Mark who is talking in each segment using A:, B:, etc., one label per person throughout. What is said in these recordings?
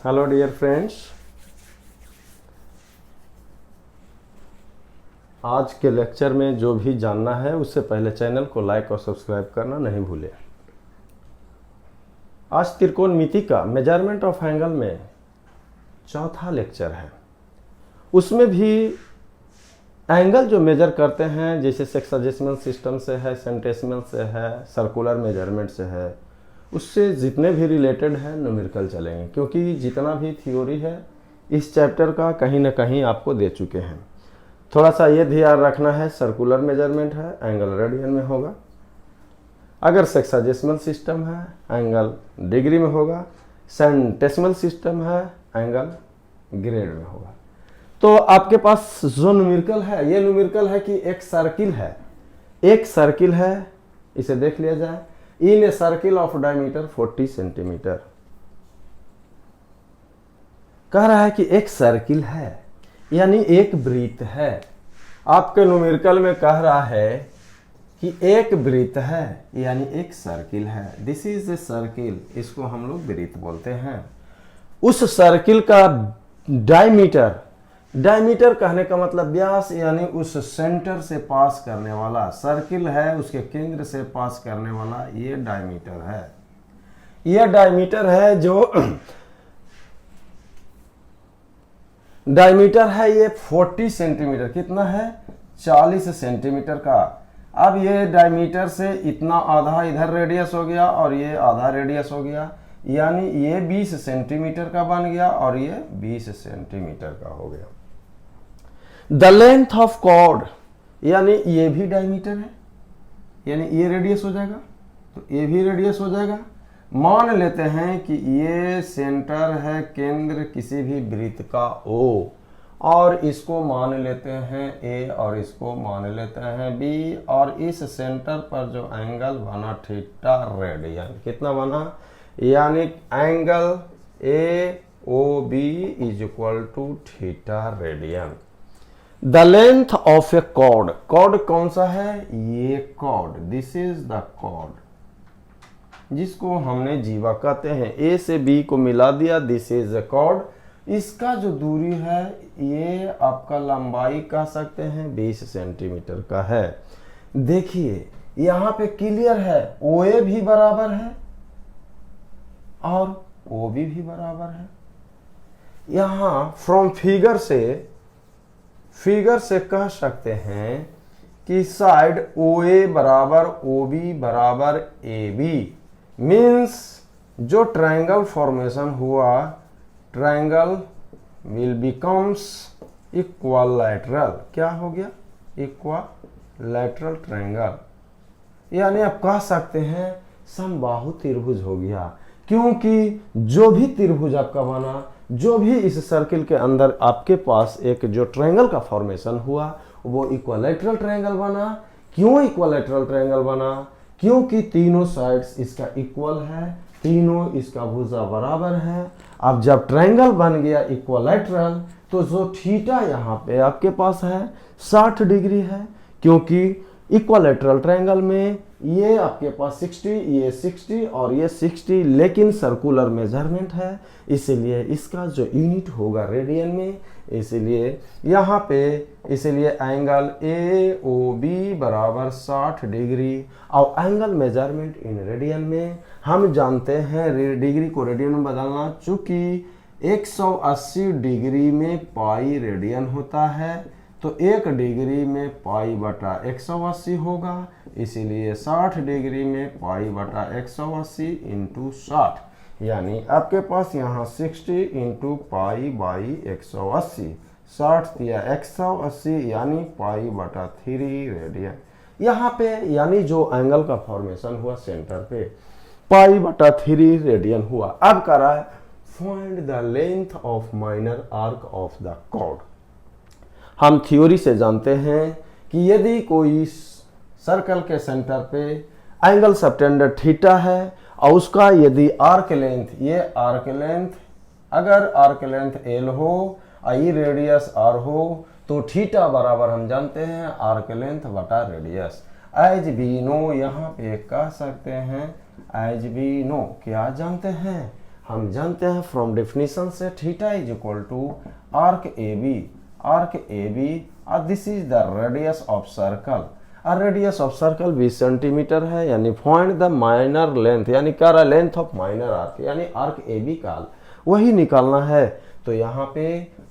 A: Hello dear friends, आज के lecture में जो भी जानना है उससे पहले चैनल को लाइक और सब्सक्राइब करना नहीं भूलें। आज त्रिकोणमिति का मेजरमेंट ऑफ एंगल में चौथा लेक्चर है। उसमें भी एंगल जो मेजर करते हैं, जैसे सेक्साडेसिमल सिस्टम से है, सेंटेसिमल से है, सर्कुलर मेजरमेंट से है, उससे जितने भी रिलेटेड है न्यूमेरिकल चलेंगे, क्योंकि जितना भी थ्योरी है इस चैप्टर का कहीं ना कहीं आपको दे चुके हैं। थोड़ा सा ये ध्यान रखना है, सर्कुलर मेजरमेंट है, एंगल रेडियन में होगा। अगर सेक्साडेसिमल सिस्टम है, एंगल डिग्री में होगा। सेंटेसिमल सिस्टम है, एंगल ग्रेड में होगा। तो आपके पास जो न्यूमेरिकल है, ये न्यूमेरिकल है कि एक सर्किल है, इसे देख लिया जाए। In a circle of diameter 40 centimetre कह रहा है कि एक सर्किल है, यानी एक वृत्त है। आपके न्यूमेरिकल में कह रहा है कि एक वृत्त है, यानी एक सर्किल है। दिस इज ए सर्किल, इसको हम लोग वृत्त बोलते हैं। उस सर्किल का डायमीटर कहने का मतलब व्यास, यानी उस सेंटर से पास करने वाला, सर्किल है उसके केंद्र से पास करने वाला, ये डायमीटर है। ये डायमीटर है जो डायमीटर है ये 40 सेंटीमीटर। कितना है? 40 सेंटीमीटर का। अब ये डायमीटर से इतना आधा इधर रेडियस हो गया और ये आधा रेडियस हो गया, यानी ये 20 सेंटीमीटर का बन गया और ये 20 सेंटीमीटर का हो गया। द लेंथ ऑफ कॉर्ड, यानी ये भी डायमीटर है, यानी ये रेडियस हो जाएगा, तो ये भी रेडियस हो जाएगा। मान लेते हैं कि ये सेंटर है केंद्र किसी भी वृत्त का O, और इसको मान लेते हैं A और इसको मान लेते हैं B, और इस सेंटर पर जो एंगल बना थीटा रेडियन, कितना बना? यानी angle AOB is equal to theta radian. The length of a chord, chord कौन सा है? ये chord, this is the chord, जिसको हमने जीवा कहते हैं। A से B को मिला दिया, दिस इज ए कॉर्ड। इसका जो दूरी है ये आपका लंबाई कह सकते हैं 20 सेंटीमीटर का है। देखिए यहां पे क्लियर है, OA भी बराबर है और OB भी बराबर है। यहां फ्रॉम फिगर से कह सकते हैं कि साइड OA बराबर OB बराबर AB, मीन्स जो ट्रायंगल फॉर्मेशन हुआ, ट्रायंगल विल बिकम्स इक्वालैटरल। क्या हो गया? इक्वालैटरल ट्रायंगल, यानी आप कह सकते हैं समबाहु त्रिभुज हो गया, क्योंकि जो भी त्रिभुज आपका बना, जो भी इस सर्किल के अंदर आपके पास एक जो ट्रायंगल का फॉर्मेशन हुआ, वो इक्वालैटरल ट्रायंगल बना। क्यों इक्वालैटरल ट्रायंगल बना? क्योंकि तीनों साइड्स इसका इक्वल है, तीनों इसका भुजा बराबर है। अब जब ट्रायंगल बन गया इक्वालैटरल, तो जो थीटा यहाँ पे आपके पास है 60 डिग्री है, क्योंकि इक्वालैटरल ट्रायंगल में ये आपके पास 60, ये 60 और ये 60, लेकिन सर्कुलर मेजरमेंट है, इसलिए इसका जो यूनिट होगा रेडियन में, इसलिए यहाँ पे इसलिए एंगल AOB बराबर 60 डिग्री। और एंगल मेजरमेंट इन रेडियन में हम जानते हैं डिग्री को रेडियन में बदलना, चूंकि 180 डिग्री में पाई रेडियन होता है, तो 1 डिग्री में पाई बटा 180 होगा, इसीलिए 60 डिग्री में पाई बटा 180 इंटू 60, यानी आपके पास यहाँ 60 इंटू पाई बाई 180, 60 दिया 180, यानी पाई बटा 3 रेडियन। यहाँ पे यानी जो एंगल का फॉर्मेशन हुआ सेंटर पे, पाई बटा 3 रेडियन हुआ। अब कर रहा है find the length of minor arc of the chord. हम थ्योरी से जानते हैं कि यदि कोई सर्कल के सेंटर पे एंगल सबटेंडर थीटा है और उसका यदि आर्क लेंथ, ये आर्क लेंथ, अगर आर्क लेंथ L हो, आई रेडियस R हो, तो थीटा बराबर हम जानते हैं आर्क लेंथ बटा रेडियस। एज वी नो, यहाँ पे कह सकते हैं एज वी नो, क्या जानते हैं? हम जानते हैं फ्रॉम डेफिनेशन से theta is equal to arc A B और this is the radius of circle. और रेडियस ऑफ सर्कल 20 सेंटीमीटर है, यानी फाइंड द माइनर लेंथ, यानी क्या रहा लेंथ ऑफ माइनर आर्क, यानी आर्क ए बी का वही निकालना है। तो यहाँ पे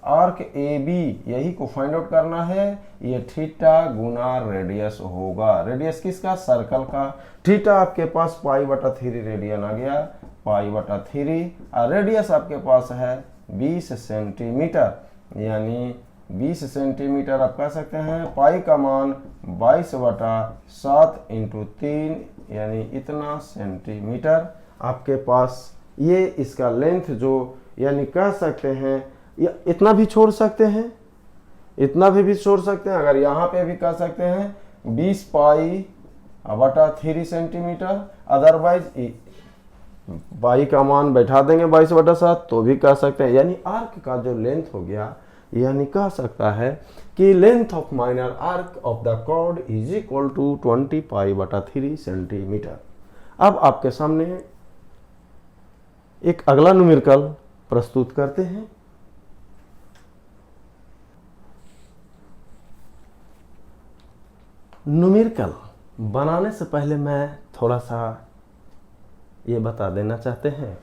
A: आर्क ए बी यही को फाइंड आउट करना है, ये थीटा गुना रेडियस होगा। रेडियस किसका? सर्कल का। थीटा आपके पास π/3 रेडियन आ गया, π/3 और रेडियस आपके पास है 20 सेंटीमीटर, यानी 20 सेंटीमीटर आप कह सकते हैं। पाई का मान 22/7 × 3 यानी इतना सेंटीमीटर आपके पास। ये इसका लेंथ जो यानी कह सकते हैं, या इतना भी छोड़ सकते हैं, इतना भी छोड़ सकते हैं, अगर यहाँ पे भी कह सकते हैं 20 π/3 सेंटीमीटर। अदरवाइज पाई का मान बैठा देंगे 22/7 तो भी कह सकते हैं। यानी आर्क का जो लेंथ हो गया, यानी कह सकता है कि length of minor arc of the chord is equal to 20 π/3 centimetre. अब आपके सामने एक अगला न्यूमेरिकल प्रस्तुत करते हैं। न्यूमेरिकल बनाने से पहले मैं थोड़ा सा ये बता देना चाहते हैं,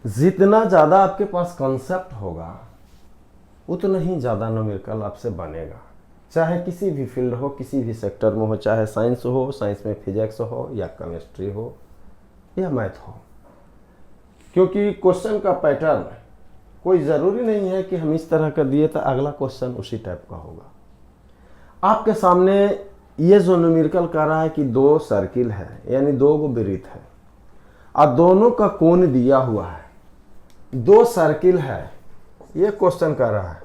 A: जितना ज़्यादा आपके पास कॉन्सेप्ट होगा उतना ही ज़्यादा न्यूमेरिकल आपसे बनेगा। चाहे किसी भी फील्ड हो, किसी भी सेक्टर में हो, चाहे साइंस हो, साइंस में फिजिक्स हो या केमिस्ट्री हो या मैथ हो, क्योंकि क्वेश्चन का पैटर्न कोई ज़रूरी नहीं है कि हम इस तरह का दिए तो अगला क्वेश्चन उसी टाइप का होगा। आपके सामने ये जो न्यूमेरिकल कर रहा है कि 2 सर्किल है, यानी 2 गो वृत्त है और दोनों का कोण दिया हुआ है। 2 सर्किल है, ये क्वेश्चन कर रहा है।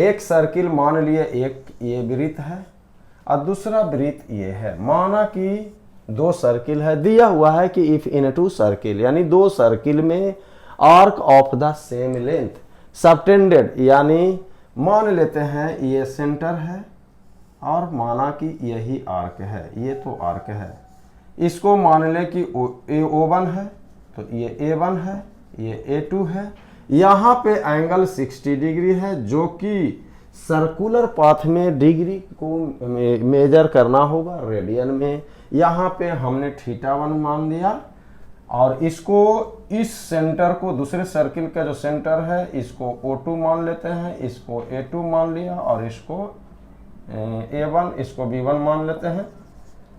A: एक सर्किल मान लिए एक ये वृत्त है और दूसरा वृत्त ये है। माना कि 2 सर्किल है, दिया हुआ है कि इफ इन 2 सर्किल, यानी 2 सर्किल में arc of the same length subtended, यानी मान लेते हैं ये सेंटर है और माना कि यही आर्क है, ये तो आर्क है। इसको मान ले कि ये O1 है तो ये A1 है, ये A2 है। यहाँ पे एंगल 60 डिग्री है, जो कि सर्कुलर पाथ में डिग्री को मेजर करना होगा रेडियन में। यहाँ पे हमने θ1 मान दिया और इसको, इस सेंटर को, दूसरे सर्किल का जो सेंटर है इसको O2 मान लेते हैं, इसको A2 मान लिया और इसको A1, इसको B1 मान लेते हैं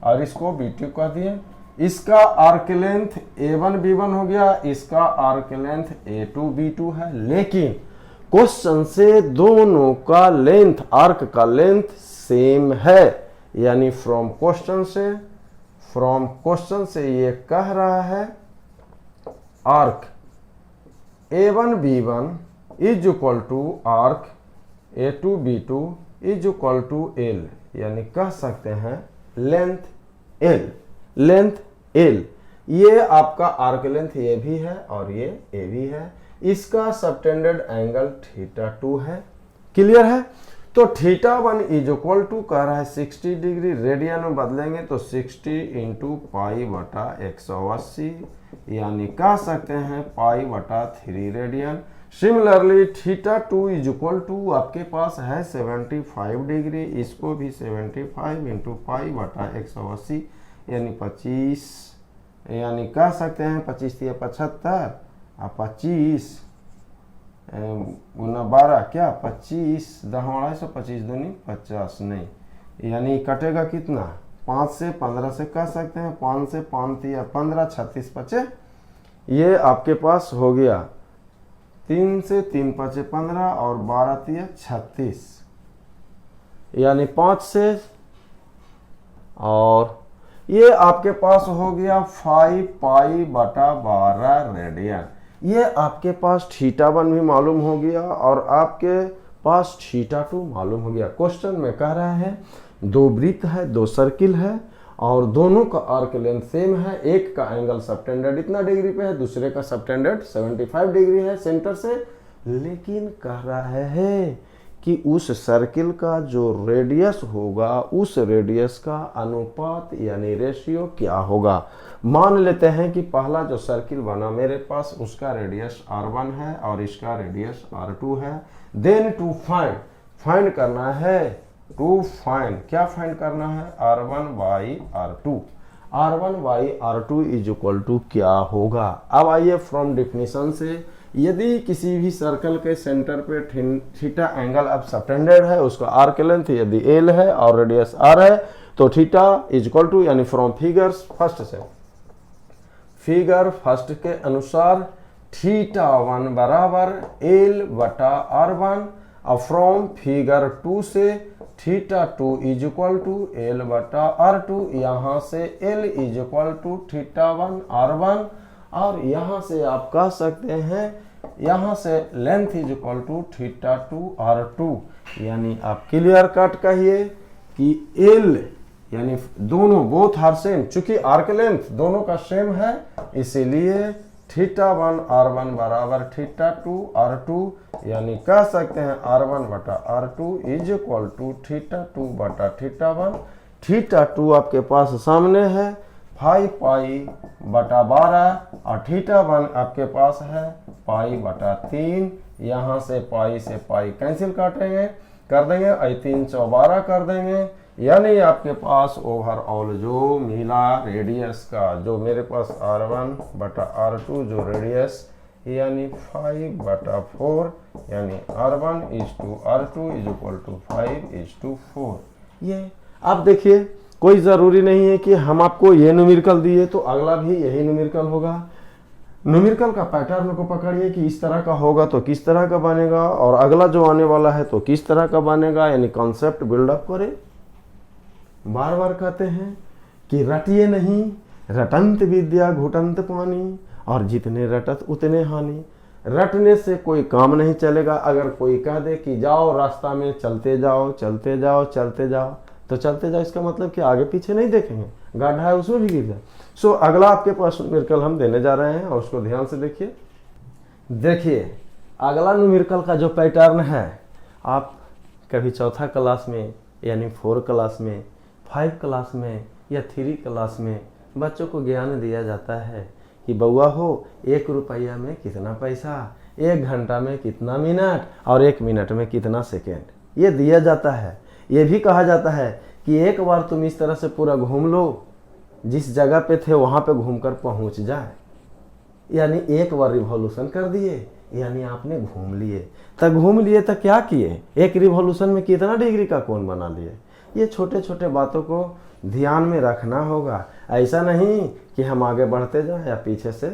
A: और इसको B2 कह दिए। इसका आर्क लेंथ A1 B1 हो गया, इसका आर्क लेंथ A2 B2 है। लेकिन क्वेश्चन से दोनों का लेंथ, आर्क का लेंथ सेम है, यानी फ्रॉम क्वेश्चन से ये कह रहा है arc A1 B1 is equal to arc A2 B2 is equal to L, यानी कह सकते हैं लेंथ L। ये आपका आर्क लेंथ ये भी है और ये A भी है। इसका सबटेंडेड एंगल θ2 है। क्लियर है? तो θ1 इज इक्वल टू कह रहा है 60 डिग्री, रेडियन में बदलेंगे तो 60 × π/180, यानी कह सकते हैं π/3 radian. Similarly θ2 is equal to आपके पास है 75 डिग्री, इसको भी 75 × π/180 यानी 25, यानी कह सकते हैं 25 × 75 और 25 × 12 क्या 25 10 25 दूनी 50 नहीं, यानी कटेगा कितना 5 से 15 से कह सकते हैं 5 से 5 या 15 36 बचे। ये आपके पास हो गया 3 से 3 5 15 और 12 3 36, यानी 5 से, और ये आपके पास हो गया 5 π/12 रेडियन। ये आपके पास θ1 भी मालूम हो गया और आपके पास θ2 मालूम हो गया। क्वेश्चन में कह रहा है 2 वृत्त है, 2 सर्किल है और दोनों का आर्क लेंथ सेम है। एक का एंगल सबटेंडेड इतना डिग्री पे है, दूसरे का सबटेंडेड 75 डिग्री है सेंटर से। लेकिन कह रहा है कि उस सर्किल का जो रेडियस होगा उस रेडियस का अनुपात यानी रेशियो क्या होगा। मान लेते हैं कि पहला जो सर्किल बना मेरे पास उसका रेडियस r1 है और इसका रेडियस r2 है। देन टू फाइंड करना है, क्या फाइंड करना है, r1 by r2। r1 by r2 is equal to क्या होगा। अब आइए फ्रॉम डिफिनीशन से, यदि किसी भी सर्कल के सेंटर पे थीटा एंगल अब सबटेंडेड है, उसका आर्क लेंथ यदि l है और रेडियस r है, तो थीटा इज इक्वल टू यानी फ्रॉम फिगर फर्स्ट के अनुसार थीटा 1 बराबर l बटा r1 और फ्रॉम फिगर 2 से theta 2 is equal to l बटा r2। यहाँ से l is equal to theta 1 r1 और यहाँ से आप कह सकते हैं यहाँ से length is equal to theta 2 r2। यानी आप क्लियर कट कहिए कि l यानी दोनों बोथ आर सेम, चूंकि आर्क लेंथ दोनों का सेम है इसीलिए थीटा 1 r1 बराबर थीटा 2 r2। यानी कह सकते हैं r1 बटा r2 is equal to theta 2 बटा थीटा 1। थीटा 2 आपके पास सामने है 5 पाई बटा 12 और थीटा 1 आपके पास है पाई बटा 3। यहाँ से पाई कैंसिल कर देंगे और 312 कर देंगे। यानी आपके पास ओवरऑल जो मिला रेडियस का, जो मेरे पास r1 बटा r2 जो रेडियस यानी 5 बटा 4 यानी r1 is to r2 is equal to 5 is to 4। ये आप देखिए कोई ज़रूरी नहीं है कि हम आपको ये न्यूमेरिकल दिए तो अगला भी यही न्यूमेरिकल होगा। न्यूमेरिकल का पैटर्न को पकड़िए कि इस तरह का होगा तो किस तरह का बनेगा और अगला जो आने वाला है तो किस तरह का बनेगा, यानी कॉन्सेप्ट बिल्डअप करें। बार बार कहते हैं कि रटिए नहीं, रटंत विद्या घुटंत पानी और जितने रटत उतने हानि। रटने से कोई काम नहीं चलेगा। अगर कोई कह दे कि जाओ रास्ता में चलते जाओ तो चलते जाओ, इसका मतलब कि आगे पीछे नहीं देखेंगे, गड्ढा है उसमें भी गिर जाए। सो अगला आपके पास न्यूमेरिकल हम देने जा रहे हैं और उसको ध्यान से देखिए अगला न्यूमेरिकल का जो पैटर्न है, आप कभी चौथा क्लास में यानी 4 क्लास में, 5 क्लास में या 3 क्लास में बच्चों को ज्ञान दिया जाता है कि बउआ हो 1 रुपया में कितना पैसा, 1 घंटा में कितना मिनट और 1 मिनट में कितना सेकेंड, ये दिया जाता है। ये भी कहा जाता है कि एक बार तुम इस तरह से पूरा घूम लो, जिस जगह पे थे वहाँ पे घूमकर पहुँच जाए, यानी एक बार रिवॉल्यूशन कर दिए यानी आपने घूम लिए तो क्या किए, एक रिवॉल्यूशन में कितना डिग्री का कोण बना लिए। ये छोटे छोटे बातों को ध्यान में रखना होगा। ऐसा नहीं कि हम आगे बढ़ते जाए या पीछे से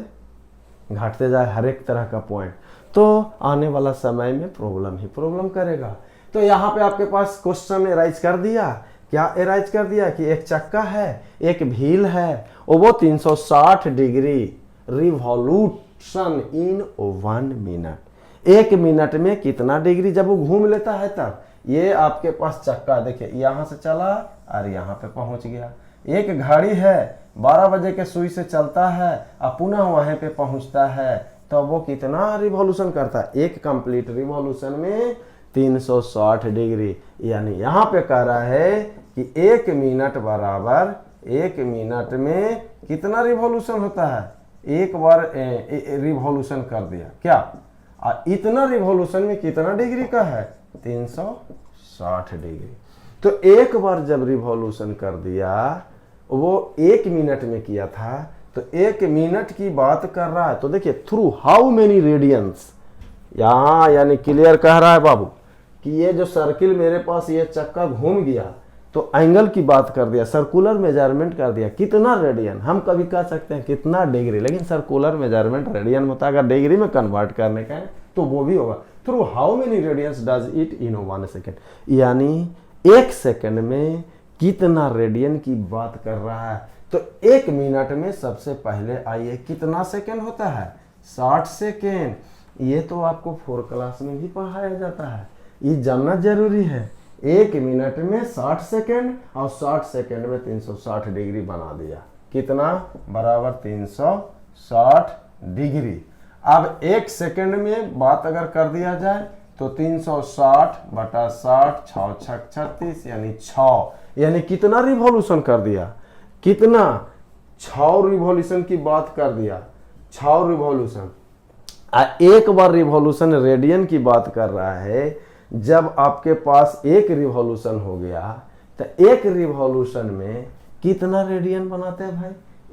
A: घटते जाए हर एक तरह का पॉइंट, तो आने वाला समय में प्रॉब्लम करेगा। तो यहाँ पे आपके पास क्वेश्चन एराइज कर दिया, क्या एराइज कर दिया कि एक चक्का है, एक व्हील है और वो 360 degree revolution in 1 minute. 1 minute में कितना डिग्री जब वो घूम लेता है तब ये आपके पास चक्का देखिए यहाँ से चला और यहाँ पे पहुँच गया। एक घड़ी है 12 बजे के सुई से चलता है और पुनः वहाँ पे पहुँचता है, तो वो कितना रिवॉल्यूशन करता है, एक कंप्लीट रिवॉल्यूशन में 360 डिग्री। यानी यहाँ पे कह रहा है कि 1 मिनट बराबर 1 मिनट में कितना रिवॉल्यूशन होता है, एक बार रिवॉल्यूशन कर दिया क्या, इतना रिवॉल्यूशन में कितना डिग्री का है, 360 डिग्री। तो एक बार जब रिवॉल्यूशन कर दिया, वो 1 मिनट में किया था, तो 1 मिनट की बात कर रहा है। तो देखिए थ्रू हाउ मेनी रेडियंस, यहाँ यानी क्लियर कह रहा है बाबू कि ये जो सर्किल मेरे पास ये चक्का घूम गया तो एंगल की बात कर दिया, सर्कुलर मेजरमेंट कर दिया, कितना रेडियन। हम कभी कह सकते हैं कितना डिग्री, लेकिन सर्कुलर मेजरमेंट रेडियन होता है। अगर डिग्री में कन्वर्ट करने का है तो वो भी होगा। Through how many radians does it in 1 second, यानी 1 सेकेंड में कितना रेडियन की बात कर रहा है। तो 1 मिनट में सबसे पहले आइए कितना सेकेंड होता है, 60 सेकेंड। ये तो आपको 4 क्लास में भी पढ़ाया जाता है, ये जानना जरूरी है। 1 मिनट में 60 सेकेंड और 60 सेकेंड में 360 डिग्री बना दिया, कितना बराबर 360 डिग्री। अब 1 सेकेंड में बात अगर कर दिया जाए तो 360 बटा 60, 6 छक 36 यानी 6, यानी कितना रिवॉल्यूशन कर दिया, कितना 6 रिवॉल्यूशन की बात कर दिया, 6 रिवॉल्यूशन। एक बार रिवॉल्यूशन रेडियन की बात कर रहा है। जब आपके पास एक रिवॉल्यूशन हो गया तो एक रिवॉल्यूशन में कितना रेडियन बनाते हैं भाई,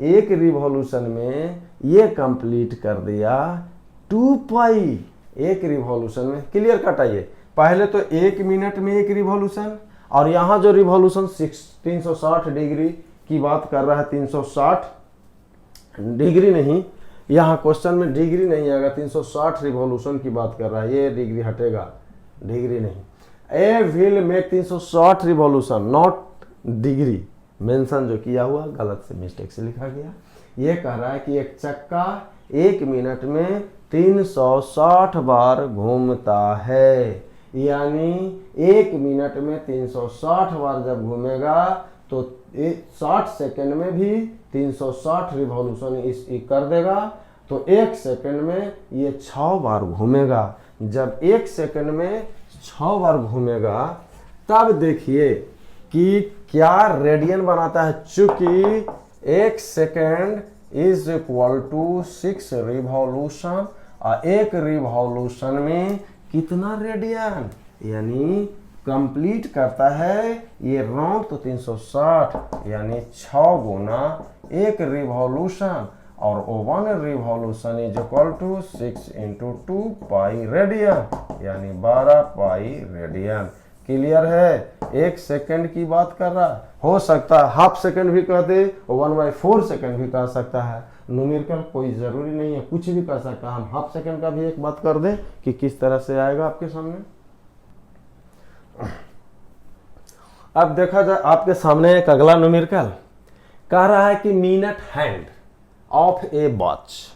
A: एक रिवॉल्यूशन में ये कंप्लीट कर दिया 2 पाई, एक रिवॉल्यूशन में। क्लियर कटाइए, पहले तो 1 मिनट में एक रिवॉल्यूशन, और यहां जो रिवॉल्यूशन 360 डिग्री की बात कर रहा है, 360 डिग्री नहीं, यहाँ क्वेश्चन में डिग्री नहीं आएगा, 360 रिवॉल्यूशन की बात कर रहा है, ये डिग्री हटेगा, डिग्री नहीं। A will make 360 revolution, not degree, mention जो किया हुआ गलत से, मिस्टेक से लिखा गया। ये कह रहा है कि एक चक्का 1 मिनट में 360 बार घूमता है, यानी 1 मिनट में 360 बार जब घूमेगा तो 60 सेकंड में भी 360 रिवॉल्यूशन इस कर देगा, तो 1 सेकंड में ये 6 बार घूमेगा। जब 1 सेकंड में 6 बार घूमेगा तब देखिए कि क्या रेडियन बनाता है, चूंकि 1 second is equal to 6 revolution, और 1 रिवॉल्यूशन में कितना रेडियन, यानी कंप्लीट करता है ये राउंड तो 360, यानी 6 गुना 1 रिवॉल्यूशन, और 1 revolution is equal to 6 into 2 pi radian, यानी 12 पाई रेडियन। क्लियर है, 1 सेकंड की बात कर रहा, हो सकता है हाफ सेकंड भी कह दे, 1/4 सेकंड भी कह सकता है, न्यूमेरिकल कोई जरूरी नहीं है, कुछ भी कर सकता है। हम हाफ सेकंड का भी एक बात कर दें कि किस तरह से आएगा आपके सामने। अब देखा जाए आपके सामने एक अगला न्यूमेरिकल कह रहा है कि minute hand of A watch,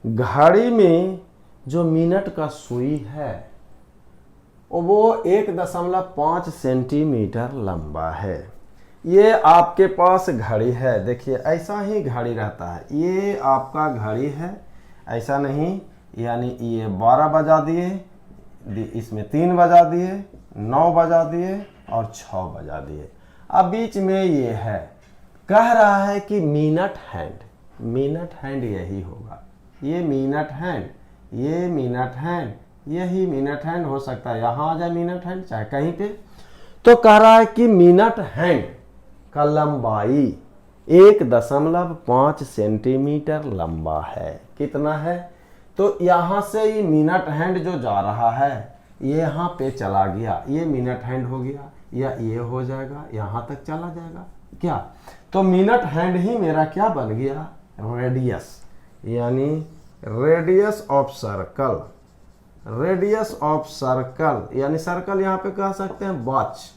A: घड़ी में जो मिनट का सुई है वो 1.5 सेंटीमीटर लंबा है। ये आपके पास घड़ी है, देखिए ऐसा ही घड़ी रहता है, ये आपका घड़ी है, ऐसा नहीं, यानी ये 12 बजा दिए, इसमें 3 बजा दिए, 9 बजा दिए और 6 बजा दिए। अब बीच में ये है, कह रहा है कि मिनट हैंड, मिनट हैंड यही होगा, ये मिनट हैंड, ये मिनट हैंड, यही मिनट हैंड हो सकता है, यहां आ जाए मिनट हैंड चाहे कहीं पे। तो कह रहा है कि मिनट हैंड का लंबाई 1.5 सेंटीमीटर लंबा है। कितना है, तो यहां से ये मिनट हैंड जो जा रहा है ये यहाँ पे चला गया, ये मिनट हैंड हो गया, या ये हो जाएगा, यहां तक चला जाएगा क्या, तो मिनट हैंड ही मेरा क्या बन गया, रेडियस, यानी radius of circle, radius of circle, यानी सर्कल यहाँ पे कह सकते हैं वॉच,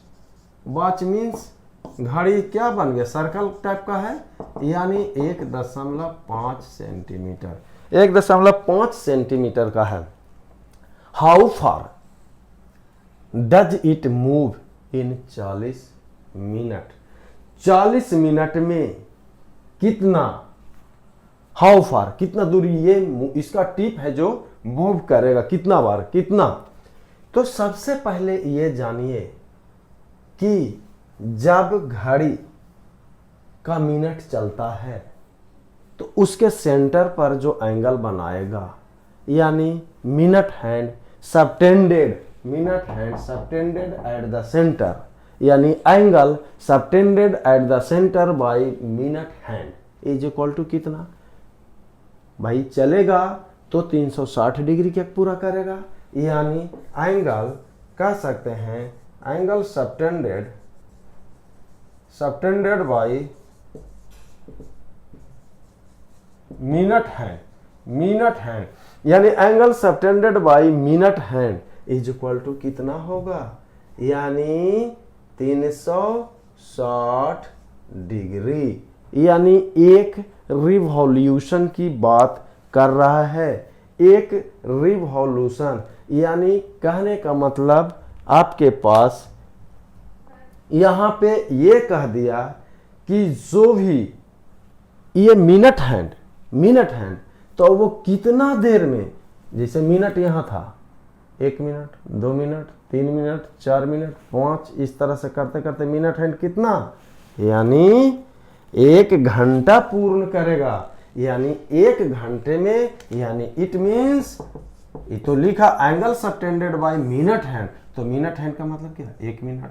A: वॉच मीन्स घड़ी क्या बन गया, सर्कल टाइप का है, यानी 1.5 सेंटीमीटर, 1.5 सेंटीमीटर का है। How far does it move in 40 minute, 40 minute में कितना, हाउ फार कितना दूरी ये इसका टिप है जो मूव करेगा, कितना बार, कितना। तो सबसे पहले ये जानिए कि जब घड़ी का मिनट चलता है तो उसके सेंटर पर जो एंगल बनाएगा, यानी minute hand subtended, minute hand subtended at the centre, यानी angle subtended at the centre by minute hand is equal to कितना, भाई चलेगा तो 360 डिग्री के पूरा करेगा, यानी एंगल कह सकते हैं angle subtended, subtended by minute hand, minute hand, यानी angle subtended by minute hand is equal to कितना होगा, यानी 360 डिग्री, यानी एक रिवॉल्यूशन की बात कर रहा है, एक रिवॉल्यूशन, यानी कहने का मतलब आपके पास यहां पे ये कह दिया कि जो भी ये मिनट हैंड, मिनट हैंड, तो वो कितना देर में, जैसे मिनट यहां था, 1 मिनट, 2 मिनट, 3 मिनट, 4 मिनट, 5, इस तरह से करते करते मिनट हैंड कितना, यानी 1 घंटा पूर्ण करेगा। यानी 1 घंटे में, यानी इट मीन्स, ये तो लिखा angle subtended by minute hand, तो मिनट हैंड का मतलब क्या, 1 मिनट,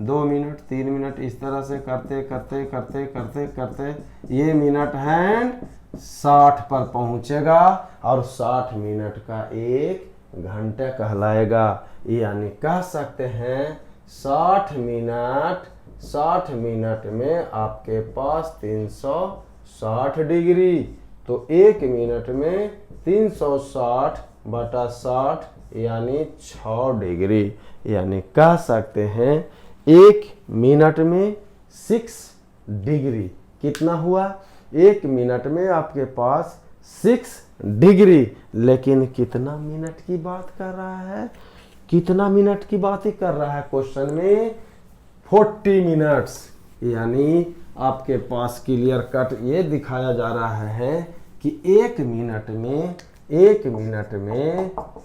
A: 2 मिनट, 3 मिनट, इस तरह से करते करते करते करते करते ये मिनट हैंड 60 पर पहुंचेगा और 60 मिनट का 1 घंटा कहलाएगा। यानी कह सकते हैं 60 मिनट में आपके पास 360 डिग्री, तो 1 मिनट में 360 बटा 60 यानी 6 डिग्री। यानी कह सकते हैं 1 मिनट में 6 डिग्री। कितना हुआ, 1 मिनट में आपके पास 6 डिग्री। लेकिन कितना मिनट की बात कर रहा है, कितना मिनट की बात ही कर रहा है क्वेश्चन में, 40 मिनट्स। यानी आपके पास क्लियर कट ये दिखाया जा रहा है कि 1 मिनट में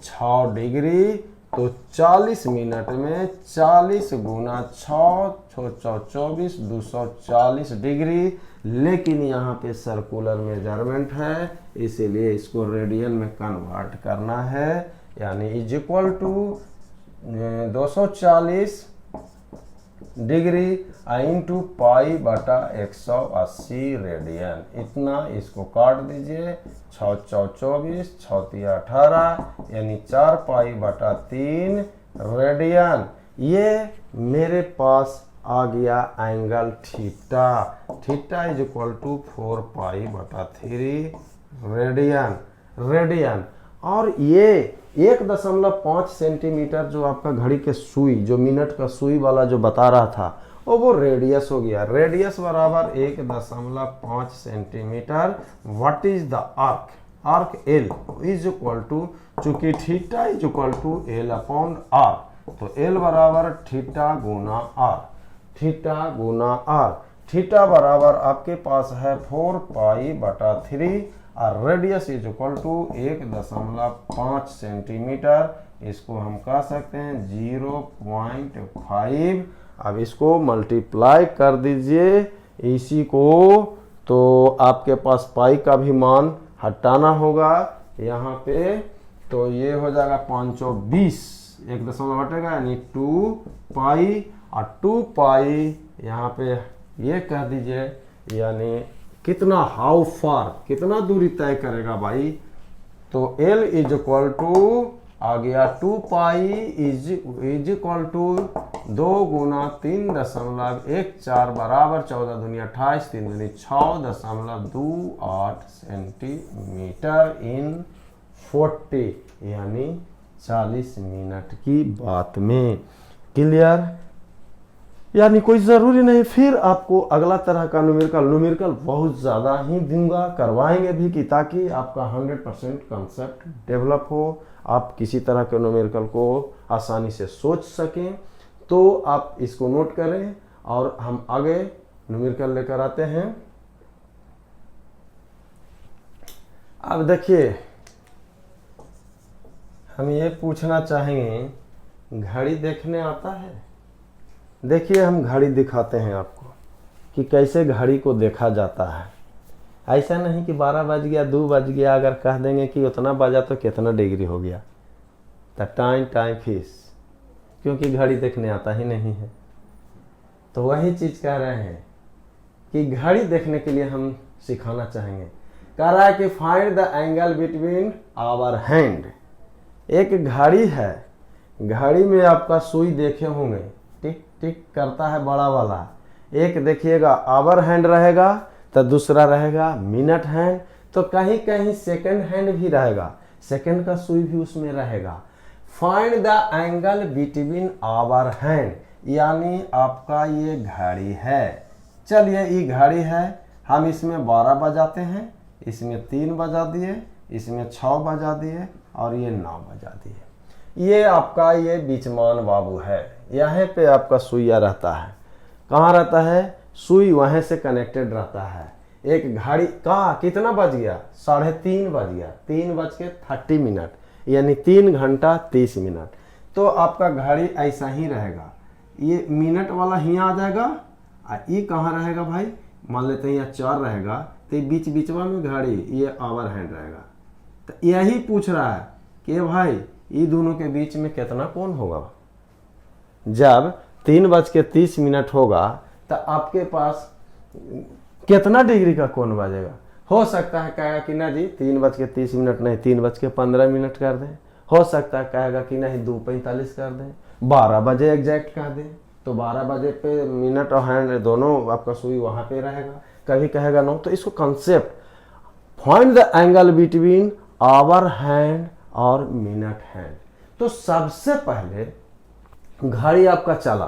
A: 6 डिग्री, तो 40 मिनट में 40 गुना 6, 24, 240 डिग्री। लेकिन यहाँ पे सर्कुलर मेजरमेंट है, इसीलिए इसको रेडियन में कन्वर्ट करना है। यानी is equal to 240 degree into pi बटा 180 रेडियन। इतना इसको काट दीजिए, 6 24, 6 18, यानी 4 पाई बटा 3 रेडियन। ये मेरे पास आ गया angle theta. Theta is equal to 4 pi बटा 3 रेडियन। और ये 1.5 सेंटीमीटर जो आपका घड़ी के सुई, जो मिनट का सुई वाला जो बता रहा था, वो रेडियस हो गया। रेडियस बराबर 1.5 centimetre. What is the arc L is equal to, चूंकि theta is equal to L upon R, तो एल बराबर थीटा गुना आर। थीटा बराबर आपके पास है 4 पाई बटा 3 और radius is equal to 1.5 centimetre. इसको हम कह सकते हैं 0.5। अब इसको मल्टीप्लाई कर दीजिए इसी को, तो आपके पास पाई का भी मान हटाना होगा यहाँ पे, तो ये हो जाएगा 520, 1 दशमलव हटेगा यानी 2 पाई, और 2 पाई यहाँ पे ये कह दीजिए, यानी कितना, हाउ फार, कितना दूरी तय करेगा भाई, तो L इज इक्वल टू आ गया 2 पाई इज इक्वल टू 2 गुना 3.14 बराबर 14 दूनी 28, 3 दूनी 6.28 सेंटीमीटर इन 40, यानी 40 मिनट की बात में। क्लियर, यानी कोई ज़रूरी नहीं फिर आपको अगला तरह का न्यूमेरिकल बहुत ज़्यादा ही दूंगा, करवाएंगे भी, कि ताकि आपका 100% कंसेप्ट डेवलप हो, आप किसी तरह के न्यूमेरिकल को आसानी से सोच सकें। तो आप इसको नोट करें और हम आगे न्यूमेरिकल लेकर आते हैं। अब देखिए, हम ये पूछना चाहेंगे, घड़ी देखने आता है? देखिए, हम घड़ी दिखाते हैं आपको कि कैसे घड़ी को देखा जाता है। ऐसा नहीं कि 12 बज गया, 2 बज गया, अगर कह देंगे कि उतना बजा तो कितना डिग्री हो गया, तो टाइम फिस, क्योंकि घड़ी देखने आता ही नहीं है। तो वही चीज़ कह रहे हैं कि घड़ी देखने के लिए हम सिखाना चाहेंगे। कह रहा है कि find the angle between hour hand. एक घड़ी है, घड़ी में आपका सुई देखे होंगे, टिक टिक करता है बड़ा वाला। एक देखिएगा आवर हैंड रहेगा, तो दूसरा रहेगा मिनट हैंड, तो कहीं कहीं सेकंड हैंड भी रहेगा, सेकंड का सुई भी उसमें रहेगा। Find the angle between hour hand, यानी आपका ये घड़ी है। चलिए, ये घड़ी है, हम इसमें 12 बजाते हैं, इसमें 3 बजा दिए, इसमें 6 बजा दिए और ये 9 बजा दिए। ये आपका ये बीचमान बाबू है, यहाँ पे आपका सुइया रहता है। कहाँ रहता है? सुई वहाँ से कनेक्टेड रहता है। एक घड़ी का कितना बज गया? 3:30 बज गया, 3 बज के 30 मिनट। यानी 3 घंटा 30 मिनट। तो आपका घड़ी ऐसा ही रहेगा, ये मिनट वाला ही आ जाएगा और ये कहाँ रहेगा भाई, मान लेते हैं यहाँ 4 रहेगा तो बीच बीचवा में घड़ी ये आवर हैंड रहेगा। तो यही पूछ रहा है कि भाई ये दोनों के बीच में कितना कोण होगा। जब 3:30 होगा तो आपके पास कितना डिग्री का कोण बजेगा। हो सकता है कहेगा कि ना जी 3:30 नहीं 3:15 कर दें, हो सकता है कहेगा कि नहीं 2:45 कर दें, 12 बजे एग्जैक्ट कर दें, तो 12 बजे पे मिनट और हैंड दोनों आपका सुई वहां पे रहेगा। कभी कहेगा नो, तो इसको concept find the angle between hour hand और मिनट हैंड। तो सबसे पहले घड़ी आपका चला,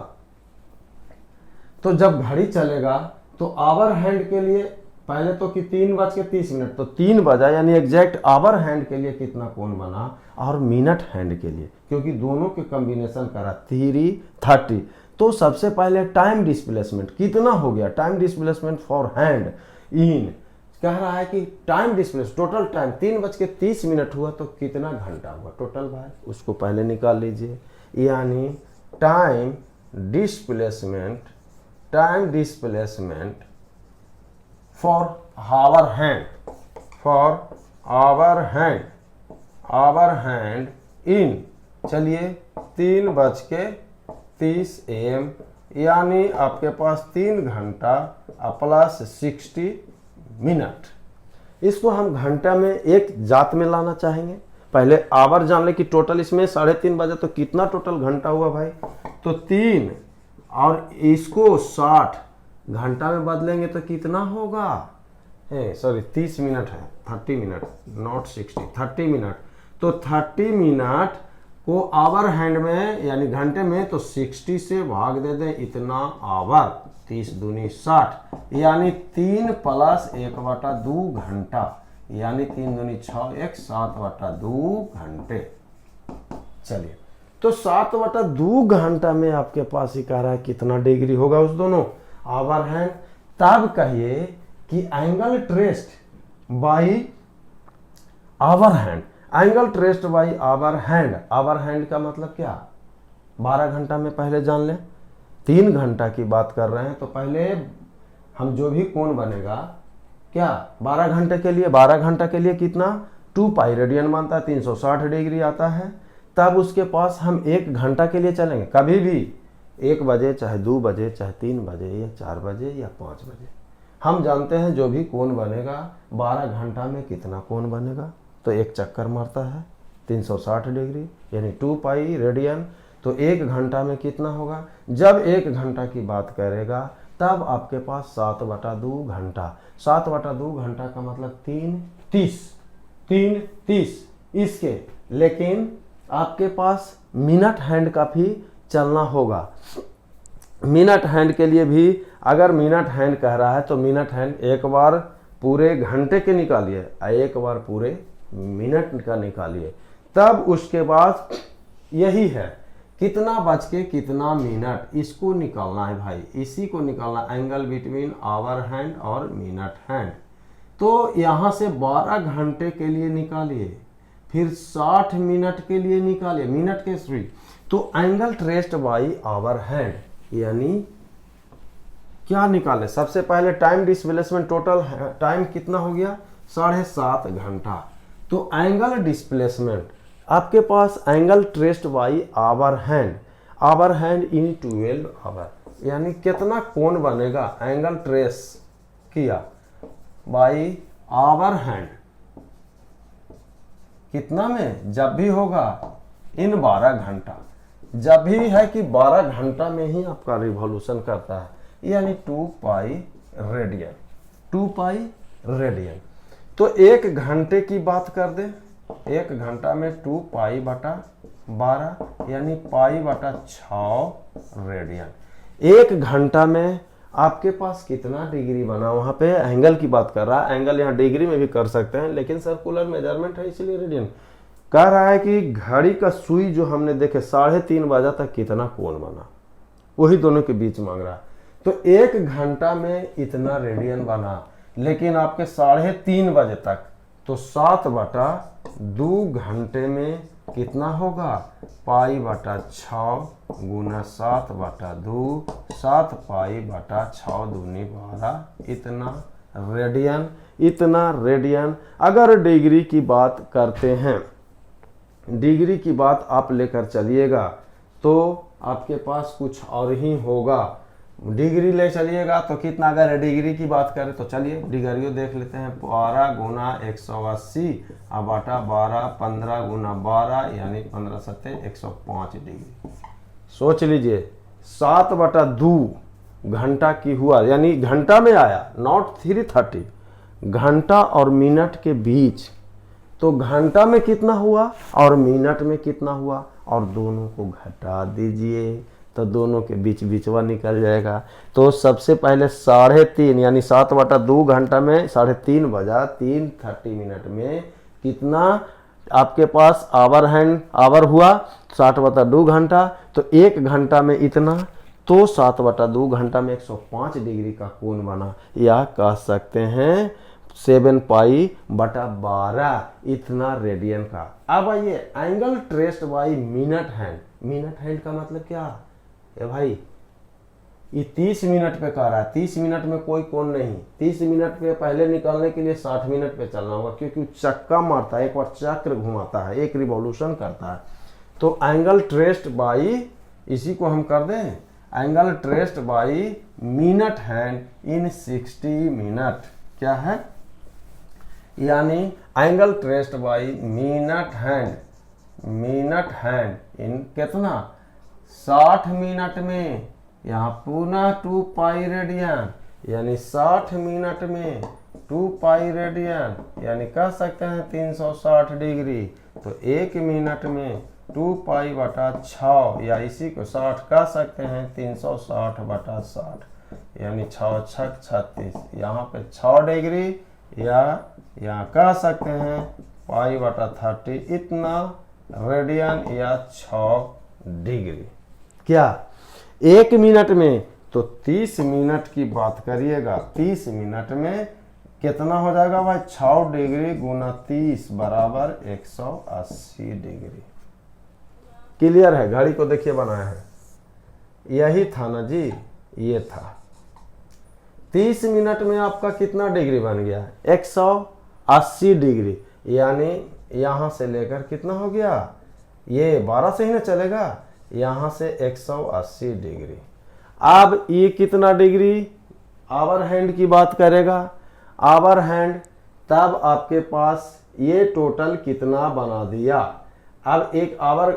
A: तो जब घड़ी चलेगा तो आवर हैंड के लिए पहले तो कि 3:30, तो 3 बजा यानी एग्जैक्ट आवर हैंड के लिए कितना कोण बना, और मिनट हैंड के लिए क्योंकि दोनों के कॉम्बिनेशन करा 3:30। तो सबसे पहले टाइम डिस्प्लेसमेंट कितना हो गया, time displacement for hand in कह रहा है कि टाइम डिस्प्लेस टोटल टाइम 3:30 हुआ तो कितना घंटा हुआ टोटल भाई, उसको पहले निकाल लीजिए। यानी time displacement for hour hand in, चलिए 3:30 AM, यानी आपके पास 3 घंटा प्लस 60 मिनट। इसको हम घंटा में एक जात में लाना चाहेंगे। पहले आवर जान ले कि टोटल इसमें 3:30 बजे तो कितना टोटल घंटा हुआ भाई, तो 3 और इसको 60 घंटा में बदलेंगे तो कितना होगा, सॉरी 30 मिनट है, 30 मिनट नॉट 60, 30 मिनट। तो 30 मिनट को आवर हैंड में यानी घंटे में तो 60 से भाग दे दें, इतना आवर, 30 दूनी 60, यानी 3 + 1/2 घंटा, यानी 3 दूनी 6, 7/2 घंटे। चलिए तो 7/2 घंटा में आपके पास ही कह रहा है कितना डिग्री होगा उस दोनों आवर हैंड। तब कहिए कि angle traced by hour hand, angle traced by hour hand. Hour hand का मतलब क्या, 12 घंटा में पहले जान लें, 3 घंटा की बात कर रहे हैं तो पहले हम जो भी कोण बनेगा क्या 12 घंटे के लिए, 12 घंटा के लिए कितना 2π रेडियन बनता है, 360 डिग्री आता है। तब उसके पास हम 1 घंटा के लिए चलेंगे, कभी भी 1 बजे चाहे 2 बजे चाहे 3 बजे या 4 बजे या 5 बजे, हम जानते हैं जो भी कोण बनेगा 12 घंटा में कितना कोण बनेगा, तो एक चक्कर मारता है 360 डिग्री यानी 2π रेडियन। तो 1 घंटा में कितना होगा, जब 1 घंटा की बात करेगा तब आपके पास 7/2 घंटा, 7/2 घंटा का मतलब 3:30 इसके। लेकिन आपके पास मिनट हैंड का भी चलना होगा। मिनट हैंड के लिए भी अगर मिनट हैंड कह रहा है तो मिनट हैंड एक बार पूरे घंटे के निकालिए, एक बार पूरे मिनट का निकालिए, तब उसके बाद यही है कितना बज के कितना मिनट, इसको निकालना है भाई, इसी को निकालना, एंगल बिटवीन आवर हैंड और मिनट हैंड। तो यहाँ से 12 घंटे के लिए निकालिए, फिर 60 मिनट के लिए निकालिए, मिनट के थ्री, तो angle traced by hour hand यानी क्या निकाले, सबसे पहले टाइम डिस्प्लेसमेंट टोटल टाइम कितना हो गया 7.5 घंटा। तो एंगल डिस्प्लेसमेंट आपके पास angle traced by hour hand in 12 hour, यानी कितना कोण बनेगा एंगल ट्रेस किया बाई आवर हैंड, कितना में, जब भी होगा इन 12 घंटा, जब भी है कि 12 घंटा में ही आपका रिवॉल्यूशन करता है, यानी 2π रेडियन, 2π रेडियन। तो 1 घंटे की बात कर दे, 1 घंटा में 2π/12 यानी π/6 रेडियन। 1 घंटा में आपके पास कितना डिग्री बना, वहां पे एंगल की बात कर रहा है, एंगल यहाँ डिग्री में भी कर सकते हैं लेकिन सर्कुलर मेजरमेंट है इसलिए रेडियन। कह रहा है कि घड़ी का सुई जो हमने देखे 3:30 बजा तक कितना कोण बना, वही दोनों के बीच मांग रहा है। तो 1 घंटा में इतना रेडियन बना, लेकिन आपके 3:30 बजे तक तो 7/2 घंटे में कितना होगा, π/6 गुना 7/2, 7 π/6 दूनी 12, इतना रेडियन। अगर डिग्री की बात करते हैं, डिग्री की बात आप लेकर चलिएगा तो आपके पास कुछ और ही होगा। डिग्री ले चलिएगा तो कितना, अगर डिग्री की बात करें तो चलिए डिग्री देख लेते हैं। 12 गुना 180 बटा 12, 15 गुना 12 यानी 15 7 105 डिग्री। सोच लीजिए 7/2 घंटा की हुआ, यानी घंटा में आया, नॉट 330, घंटा और मिनट के बीच। तो घंटा में कितना हुआ और मिनट में कितना हुआ, और दोनों को घटा दीजिए तो दोनों के बीच बीचवा निकल जाएगा। तो सबसे पहले 3.5 यानी 7/2 घंटा में 3.5 बजा, 3:30 मिनट में कितना आपके पास आवर हैंड, आवर हुआ 7/2 घंटा, तो 1 घंटा में इतना, तो 7/2 घंटा में 105 डिग्री का कोण बना, या कह सकते हैं 7 π/12 इतना रेडियन का। अब आइए angle traced by minute hand. Minute hand का मतलब क्या है भाई, ये 30 मिनट पे कह रहा है, 30 मिनट में कोई कोण नहीं, 30 मिनट पे पहले निकालने के लिए 60 मिनट पे चलना होगा, क्योंकि चक्का मारता है, एक बार चक्र घुमाता है, एक रिवॉल्यूशन करता है। तो एंगल ट्रेस्ड बाई, इसी को हम कर दें angle traced by minute hand in 60 minute, क्या है, यानी angle traced by minute hand in कितना 60 मिनट में, यहाँ पुनः 2 पाई रेडियन, यानी 60 मिनट में 2 पाई रेडियन, यानी कह सकते हैं 360 डिग्री। तो 1 मिनट में 2 π/6, या इसी को 60 कह सकते हैं 360/60, यानी 6 6 36, यहाँ पे 6 डिग्री, या यहाँ कह सकते हैं π/30 इतना रेडियन या 6 डिग्री। क्या 1 मिनट में, तो 30 मिनट की बात करिएगा, 30 मिनट में कितना हो जाएगा भाई, 6 डिग्री गुना 30 बराबर 180 डिग्री। क्लियर है, घड़ी को देखिए बनाया है, यही था ना जी, ये था। 30 मिनट में आपका कितना डिग्री बन गया, 180 डिग्री, यानी यहाँ से लेकर कितना हो गया, ये 12 से ही ना चलेगा, यहाँ से 180 डिग्री। अब ये कितना डिग्री, आवर हैंड की बात करेगा, आवर हैंड, तब आपके पास ये टोटल कितना बना दिया। अब एक आवर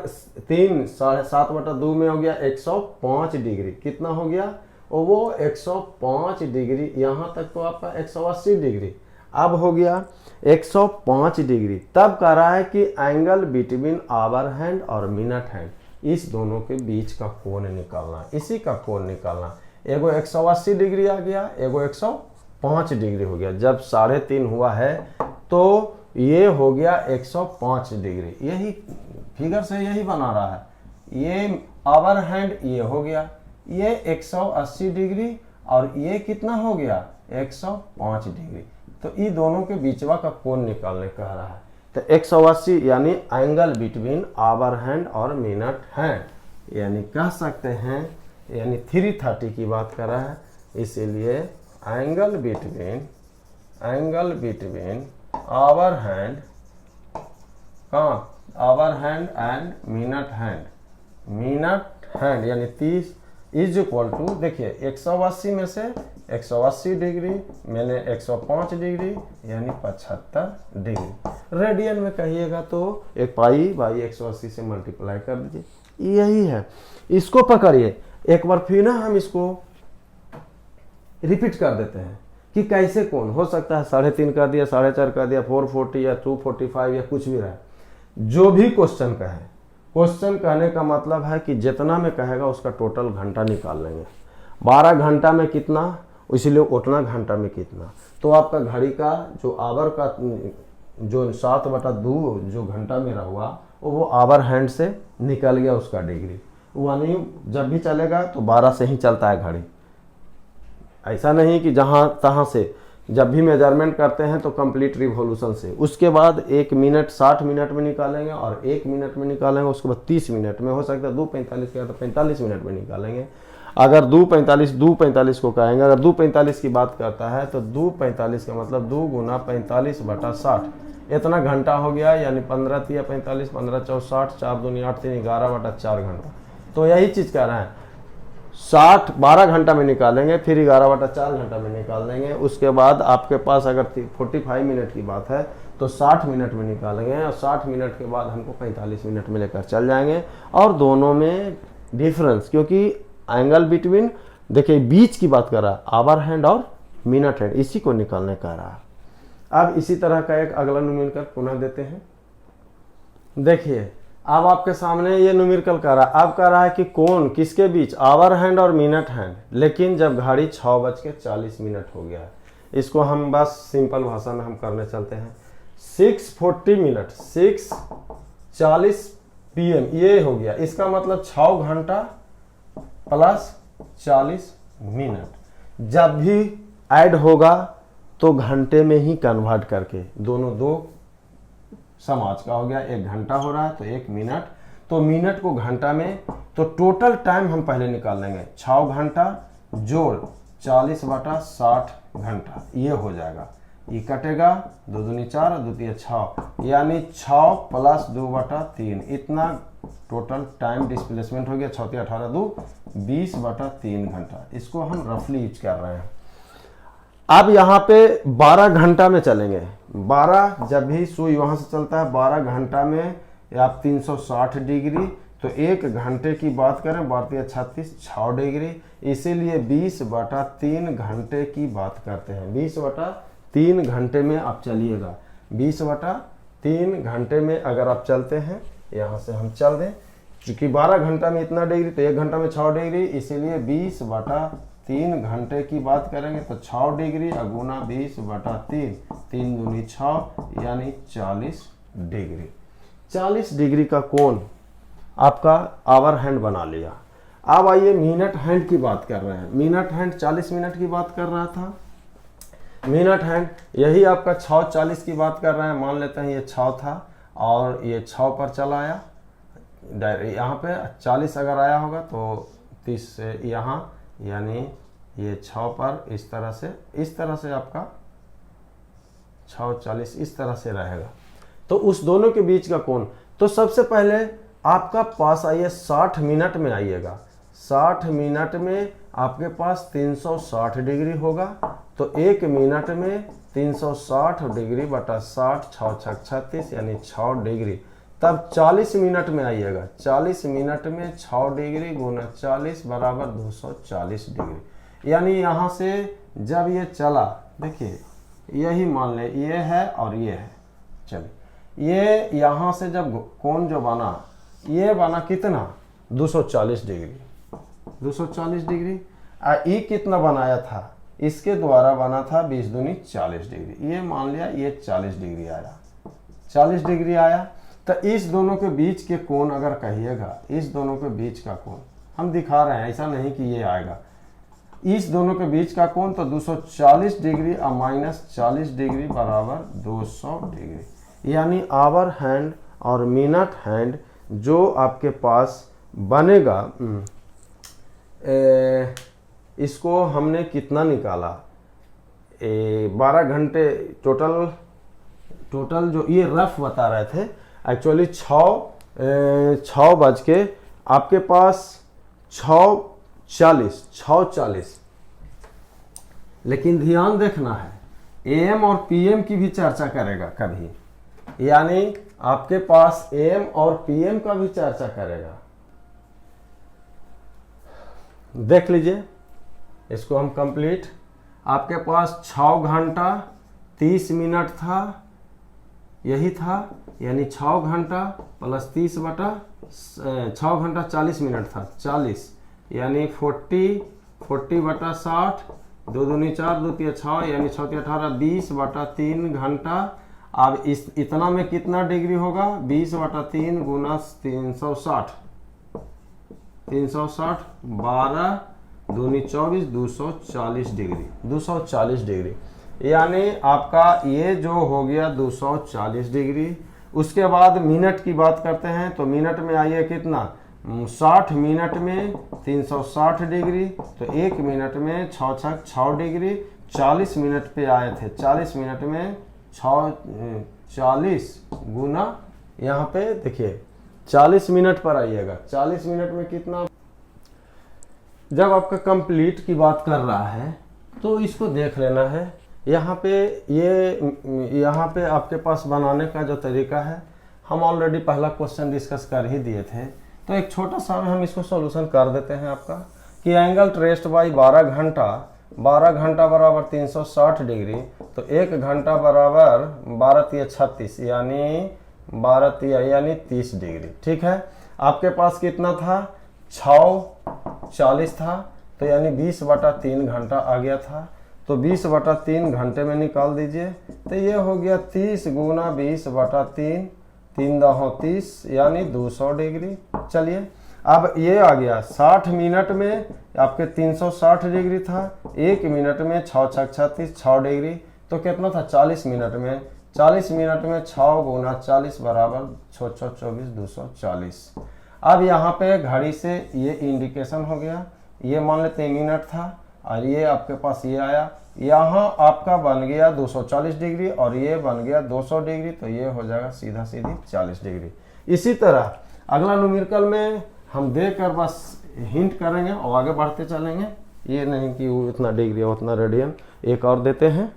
A: 3 7/2 में हो गया 105 डिग्री, कितना हो गया, और वो 105 डिग्री, यहाँ तक तो आपका 180 डिग्री, अब हो गया 105 डिग्री। तब कह रहा है कि एंगल बिटवीन आवर हैंड और मिनट हैंड, इस दोनों के बीच का कोण निकालना, इसी का कोण निकालना। एगो 180 डिग्री आ गया, एगो 105 डिग्री हो गया। जब 3.5 हुआ है तो ये हो गया 105 डिग्री, यही फिगर से यही बना रहा है। ये आवर हैंड ये हो गया, ये 180 डिग्री, और ये कितना हो गया 105 डिग्री। तो ये दोनों के बीचवा का कोण निकालने कह रहा है। तो 180 यानी एंगल बिटवीन आवर हैंड और मिनट हैंड, यानी कह सकते हैं, यानी 330 की बात कर रहा है, इसीलिए एंगल बिटवीन आवर हैंड, कहाँ, hour hand and minute hand यानी 30 इज इक्वल टू, देखिए 180 में से 180 डिग्री मैंने 105 डिग्री यानी 75 डिग्री। रेडियन में कहिएगा तो एक π/180 से मल्टीप्लाई कर दीजिए, यही है। इसको पकड़िए, एक बार फिर ना हम इसको रिपीट कर देते हैं कि कैसे कौन हो सकता है। 3.5 कर दिया, 4.5 कर दिया, 440 या 245 या कुछ भी रहा, जो भी क्वेश्चन कहे। क्वेश्चन कहने का मतलब है कि जितना में कहेगा उसका टोटल घंटा निकाल लेंगे। 12 घंटा में कितना, इसलिए उतना घंटा में कितना। तो आपका घड़ी का जो आवर का जो 7/2 जो घंटा मेरा हुआ वो आवर हैंड से निकल गया उसका डिग्री। यानी जब भी चलेगा तो 12 से ही चलता है घड़ी, ऐसा नहीं कि जहाँ तहाँ से जब भी मेजरमेंट करते हैं तो कंप्लीट रिवॉल्यूशन से। उसके बाद 1 मिनट 60 मिनट में निकालेंगे और 1 मिनट में निकालेंगे, उसके बाद 30 मिनट में, हो सकता है 2:45 का तो 45 मिनट में निकालेंगे। अगर 2:45 को कहेंगे, अगर 2:45 की बात करता है तो 2:45 का मतलब 2 गुना 45/60 इतना घंटा हो गया, यानी 15 तिया 45, 15 चौ 60, 4 दूनी 8 3 11/4 घंटा। तो यही चीज़ कह रहे हैं, 12 घंटा में निकालेंगे, फिर 11/4 घंटा में निकाल देंगे। उसके बाद आपके पास अगर 45 मिनट की बात है तो 60 मिनट में निकालेंगे, और 60 मिनट के बाद हमको 45 मिनट में लेकर चल जाएंगे। और दोनों में डिफरेंस, क्योंकि एंगल बिटवीन, देखिए बीच की बात कर रहा है, आवर हैंड और मिनट हैंड, इसी को निकालने का रहा। अब इसी तरह का एक अगला न्यूमेरिकल पुनः देते हैं। देखिए अब आपके सामने ये न्यूमेरिकल कर रहा है, अब कह रहा है कि कौन किसके बीच, आवर हैंड और मिनट हैंड, लेकिन जब घड़ी 6:40 हो गया है। इसको हम बस सिंपल भाषा में हम करने चलते हैं। 6:40 मिनट, 6:40 PM ये हो गया, इसका मतलब 6 घंटा प्लस 40 मिनट। जब भी ऐड होगा तो घंटे में ही कन्वर्ट करके, दोनों दो समाज का हो गया, 1 घंटा हो रहा है तो 1 मिनट, तो मिनट को घंटा में, तो टोटल टाइम हम पहले निकाल लेंगे। 6 घंटा जोड़ 40/60 घंटा, ये हो जाएगा, ये कटेगा, 2 दूनी 4, 2 तिया 6, यानी 6 प्लस 2/3, इतना टोटल टाइम डिस्प्लेसमेंट हो गया। 6 तिया 18, 2 20/3 घंटा। इसको हम रफली यूज कर रहे हैं। अब यहाँ पे 12 घंटा में चलेंगे। 12 जब भी सुई वहाँ से चलता है 12 घंटा में आप 360 डिग्री, तो 1 घंटे की बात करें 12 36 6 डिग्री, इसीलिए 20/3 घंटे की बात करते हैं। 20/3 घंटे में आप चलिएगा, 20/3 घंटे में अगर आप चलते हैं, यहाँ से हम चल दें, चूँकि 12 घंटा में इतना डिग्री तो 1 घंटा में 6 डिग्री, इसीलिए 20/3 घंटे की बात करेंगे तो 6 डिग्री गुना 20/3, 3 दूनी 6, यानी 40 डिग्री। 40 डिग्री का कोण आपका आवर हैंड बना लिया। अब आइए मिनट हैंड की बात कर रहे हैं। मिनट हैंड 40 मिनट की बात कर रहा था। मिनट हैंड यही आपका 6:40 की बात कर रहे हैं। मान लेते हैं ये 6 था और ये 6 पर चला आया, यहाँ पे 40 अगर आया होगा तो 30 से यहाँ, यानी ये 6 पर इस तरह से आपका 6:40 इस तरह से रहेगा। तो उस दोनों के बीच का कोण, तो सबसे पहले आपका पास आइए 60 मिनट में आइएगा। 60 मिनट में आपके पास 360 डिग्री होगा, तो 1 मिनट में 360 डिग्री बटा 60, 6 छक 36, यानी 6 डिग्री। तब 40 मिनट में आइएगा। 40 मिनट में 6 डिग्री गुना 40 बराबर 240 डिग्री, यानी यहाँ से जब ये चला, देखिए यही मान ले, ये है और ये है, चलिए ये यहाँ से जब कोण जो बना, ये बना कितना 240 डिग्री, 240 डिग्री। ये कितना बनाया था, इसके द्वारा बना था 20 दूनी 40 डिग्री, ये मान लिया ये 40 डिग्री आया, 40 डिग्री आया। तो इस दोनों के बीच के कोण अगर कहिएगा, इस दोनों के बीच का कोण हम दिखा रहे हैं, ऐसा नहीं कि ये आएगा, इस दोनों के बीच का कोण तो 240 डिग्री और माइनस 40 डिग्री बराबर 200 डिग्री, यानी आवर हैंड और मिनट हैंड जो आपके पास बनेगा, इसको हमने कितना निकाला, 12 घंटे टोटल जो ये रफ बता रहे थे, एक्चुअली 6 बज के आपके पास 6:40, लेकिन ध्यान देखना है AM और PM की भी चर्चा करेगा कभी, यानी आपके पास AM और PM का भी चर्चा करेगा। देख लीजिए इसको हम कंप्लीट, आपके पास 6 घंटा 30 मिनट था, यही था, यानी 6 घंटा प्लस 30 बटा 6 घंटा 40 मिनट था, 40 यानी 40/60, 2 दूनी 4, 2 तिया 6, यानी 6 तिया 18, 20/3 घंटा। अब इस इतना में कितना डिग्री होगा, 20/3 गुना 360, 12 दूनी 24, 240 डिग्री, 240 डिग्री। यानी आपका ये जो हो गया 240 डिग्री। उसके बाद मिनट की बात करते हैं तो मिनट में आइए कितना, 60 मिनट में 360 डिग्री, तो 1 मिनट में 6 डिग्री। 40 मिनट पे आए थे, 40 मिनट में 40 गुना, यहाँ पे देखिए 40 मिनट पर आइएगा, 40 मिनट में कितना। जब आपका कंप्लीट की बात कर रहा है तो इसको देख लेना है। यहाँ पे आपके पास बनाने का जो तरीका है, हम ऑलरेडी पहला क्वेश्चन डिस्कस कर ही दिए थे, तो एक छोटा सा हम इसको सॉल्यूशन कर देते हैं आपका कि एंगल ट्रेस्ड बाई 12 घंटा बराबर 360 डिग्री, तो 1 घंटा बराबर 12 36 यानी 30 डिग्री। ठीक है, आपके पास कितना था, 6:40 था, तो यानी 20/3 घंटा आ गया था, तो 20/3 घंटे में निकाल दीजिए, तो ये हो गया 30 गुना 20/3, 3×30 यानी 200 डिग्री। चलिए अब ये आ गया 60 मिनट में आपके 360 डिग्री था, 1 मिनट में 6×6 = 36 डिग्री, तो कितना था 40 मिनट में, 40 मिनट में 6 गुना 40 बराबर 6×6 = 240। अब यहाँ पे घड़ी से ये इंडिकेशन हो गया, ये मान लेते हैं मिनट था, और ये आपके पास ये आया, यहाँ आपका बन गया 240 डिग्री और ये बन गया 200 डिग्री, तो ये हो जाएगा सीधा सीधी 40 डिग्री। इसी तरह अगला न्यूमेरिकल में हम देकर बस हिंट करेंगे और आगे बढ़ते चलेंगे, ये नहीं कि वो इतना डिग्री उतना रेडियन। एक और देते हैं,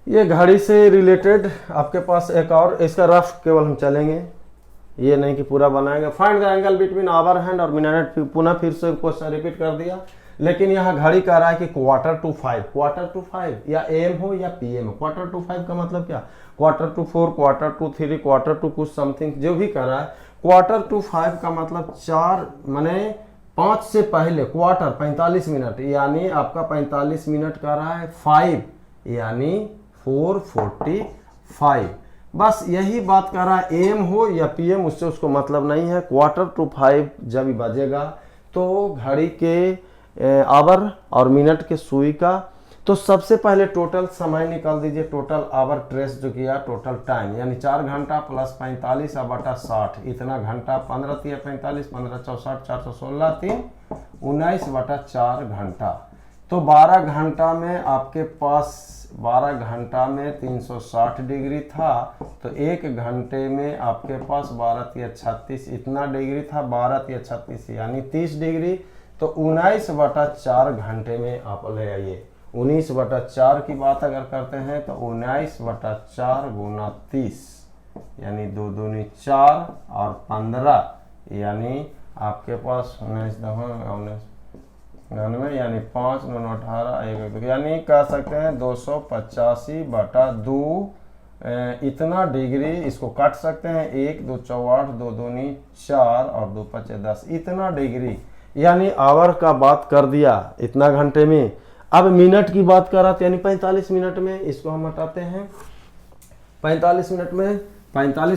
A: ये घड़ी से रिलेटेड आपके पास एक और, इसका रफ केवल हम चलेंगे, ये नहीं कि पूरा बनाएंगे। Find the angle between hour hand और मिनट, पुनः फिर से क्वेश्चन रिपीट कर दिया, लेकिन यहाँ घड़ी कह रहा है कि 4:45 या AM हो या PM हो। 4:45 का मतलब क्या, 4:45, 4:43, 4:45 कुछ समथिंग जो भी कर रहा है। 4:45 का मतलब 4 माने 5 से पहले, क्वार्टर 45 मिनट, यानी आपका 45 मिनट कर रहा है, 5 यानी 4:45। बस यही बात कर रहा है, AM हो या PM उससे उसको मतलब नहीं है। 4:45 जब बजेगा तो घड़ी के आवर और मिनट के सुई का, तो सबसे पहले टोटल समय निकाल दीजिए, टोटल आवर ट्रेस जो किया, टोटल टाइम यानी 4 घंटा प्लस 45/60, इतना घंटा, 15×3 = 45, 15×4 = 416, 3 19/4 घंटा। तो 12 घंटा में आपके पास 12 घंटा में 360 डिग्री था, तो 1 घंटे में आपके पास 12×3 = 36 इतना डिग्री था, 12×3 यानी 30 डिग्री। तो 19/4 घंटे में आप ले आइए। 19/4 की बात अगर करते हैं तो 19/4 गुना 30 यानी 2 दूनी 4 और 15 यानी आपके पास 19 यानी 5 9 18 1 यानी कह सकते हैं 285/2 इतना डिग्री। इसको काट सकते हैं, 1 2 4 8 2 दूनी 4 और 2 5 10 इतना डिग्री, यानी आवर का बात कर दिया इतना घंटे में। अब मिनट की बात कर रहा था यानी 45 मिनट में, इसको हम हटाते हैं 45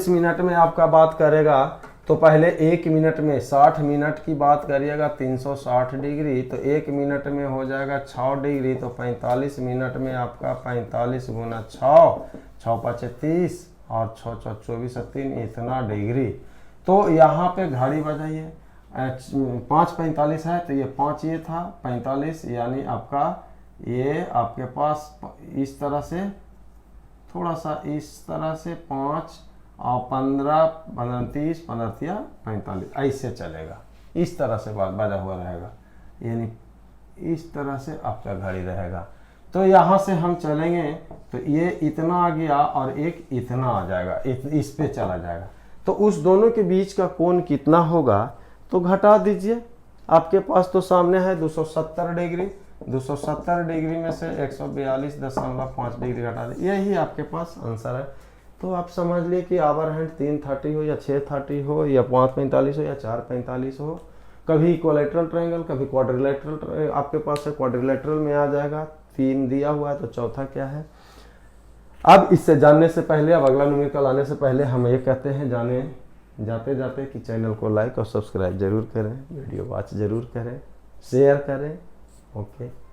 A: मिनट में आपका बात करेगा तो पहले 1 मिनट में 60 मिनट की बात करिएगा 360 डिग्री, तो 1 मिनट में हो जाएगा 6 डिग्री, तो 45 मिनट में आपका 45 गुना 6 6×5 = 30 और 6×6 = 24 और 3 इतना डिग्री। तो यहाँ पे घड़ी बजाइए, 5:45 है तो ये 5 ये था 45 यानी आपका ये आपके पास इस तरह से, थोड़ा सा इस तरह से 5 और 15 15 30 15 45 ऐसे चलेगा, इस तरह से बजा हुआ रहेगा, यानी इस तरह से आपका घड़ी रहेगा। तो यहाँ से हम चलेंगे तो ये इतना आ गया और एक इतना आ जाएगा, इस पे चला जाएगा। तो उस दोनों के बीच का कोण कितना होगा तो घटा दीजिए, आपके पास तो सामने है 270 डिग्री, 270 डिग्री में से 142.5 डिग्री घटा दीजिए, यही आपके पास आंसर है। तो आप समझ लिए कि आवर हैंड 330 हो या 630 हो या 5:45 हो या 4:45 हो, कभी इक्विलैटरल ट्रायंगल कभी क्वाड्रिलैटरल आपके पास है, क्वाड्रिलैटरल में आ जाएगा। 3 दिया हुआ है तो चौथा क्या है। अब इससे जानने से पहले, अब अगला न्यूमेरिकल आने से पहले हम ये कहते हैं जाते जाते कि चैनल को लाइक और सब्सक्राइब जरूर करें, वीडियो वॉच जरूर करें, शेयर करें। ओके।